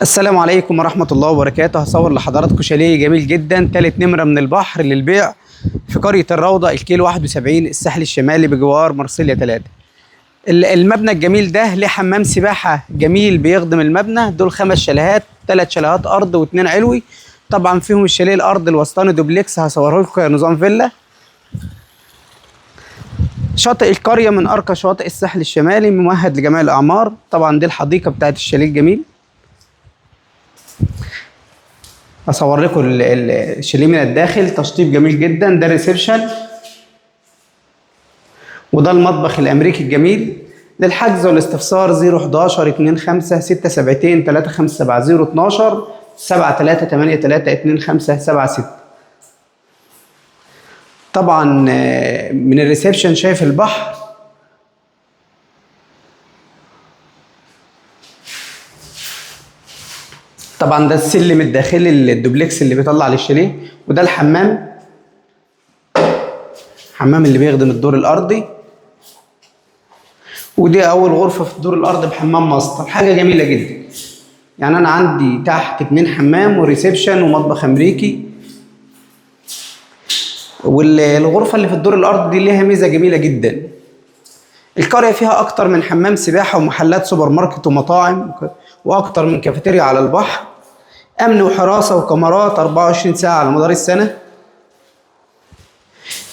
السلام عليكم ورحمة الله وبركاته. هصور لحضراتكم شاليه جميل جدا، تالت نمرة من البحر للبيع في قرية الروضة، الكيلو 71، الساحل الشمالي بجوار مرسيليا 3. المبنى الجميل ده ليه حمام سباحة جميل بيخدم المبنى. دول 5 شاليهات، 3 شاليهات أرض و2 علوي. طبعا فيهم الشاليه الأرض الوسطاني دوبلكس، هصوره لكم كنظام فيلا. شاطئ القرية من أرقى شواطئ الساحل الشمالي، ممهد لجميع الأعمار. طبعا دي الحديقة بتاعت الشاليه الجميل. اصور لكم الشاليه من الداخل، تشطيب جميل جدا. ده الريسبشن، وده المطبخ الامريكي الجميل. للحجز والاستفسار 011 25 672 3570 12 7383 2576. طبعا من الريسبشن شايف البحر. طبعا ده السلم الداخلي الدوبلكس اللي بيطلع للشاليه، وده الحمام اللي بيخدم الدور الارضي. ودي اول غرفه في الدور الارضي بحمام ماستر، حاجه جميله جدا. يعني انا عندي تحت 2 حمام وريسبشن ومطبخ امريكي. والغرفه اللي في الدور الارضي دي ليها ميزه جميله جدا. القريه فيها اكتر من حمام سباحه ومحلات سوبر ماركت ومطاعم، واكتر من كافيتيريا على البحر. امن وحراسه وكاميرات 24 ساعه على مدار السنه.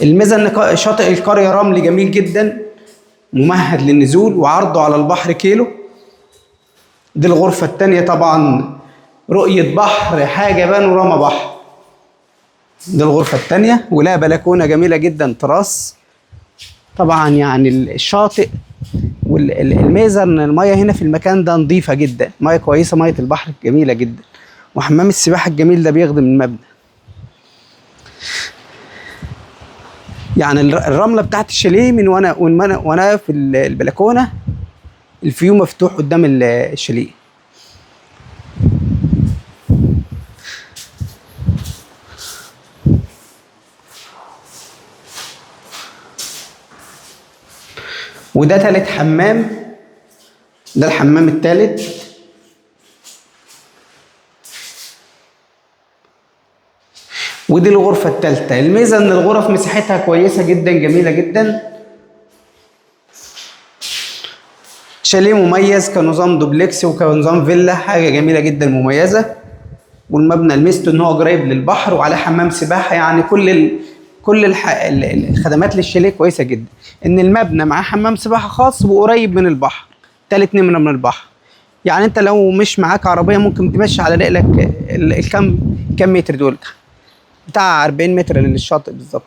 الميزه ان شاطئ القريه رملي جميل جدا، ممهد للنزول، وعرضه على البحر كيلو. دي الغرفه الثانيه، طبعا رؤيه بحر، حاجه بانوراما بحر. دي الغرفه الثانيه، ولها بلكونه جميله جدا تراس. طبعا يعني الشاطئ والميزه ان الميه هنا في المكان ده نظيفه جدا، ميه كويسه، ميه البحر جميله جدا. وحمام السباحه الجميل ده بيخدم المبنى. يعني الرمله بتاعت الشاليه من وانا في البلكونه، الفيو مفتوح قدام الشاليه. وده 3 حمام، ده الحمام الثالث. ودي الغرفة الثالثة. الميزة ان الغرف مساحتها كويسة جدا، جميلة جدا. شاليه مميز كنظام دوبلكس وكنظام فيلا، حاجة جميلة جدا مميزة. والمبنى ميزته ان هو قريب للبحر وعلى حمام سباحة. يعني كل الخدمات للشاليه كويسة جدا. ان المبنى معاه حمام سباحة خاص وقريب من البحر، 3 نمرة من البحر. يعني انت لو مش معاك عربية ممكن تمشي على رجلك كم متر دول، بتاع 40 متر للشاطئ بالظبط.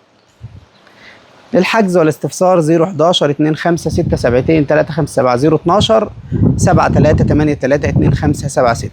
للحجز والاستفسار 011 25 672 3570 12 7383 2576.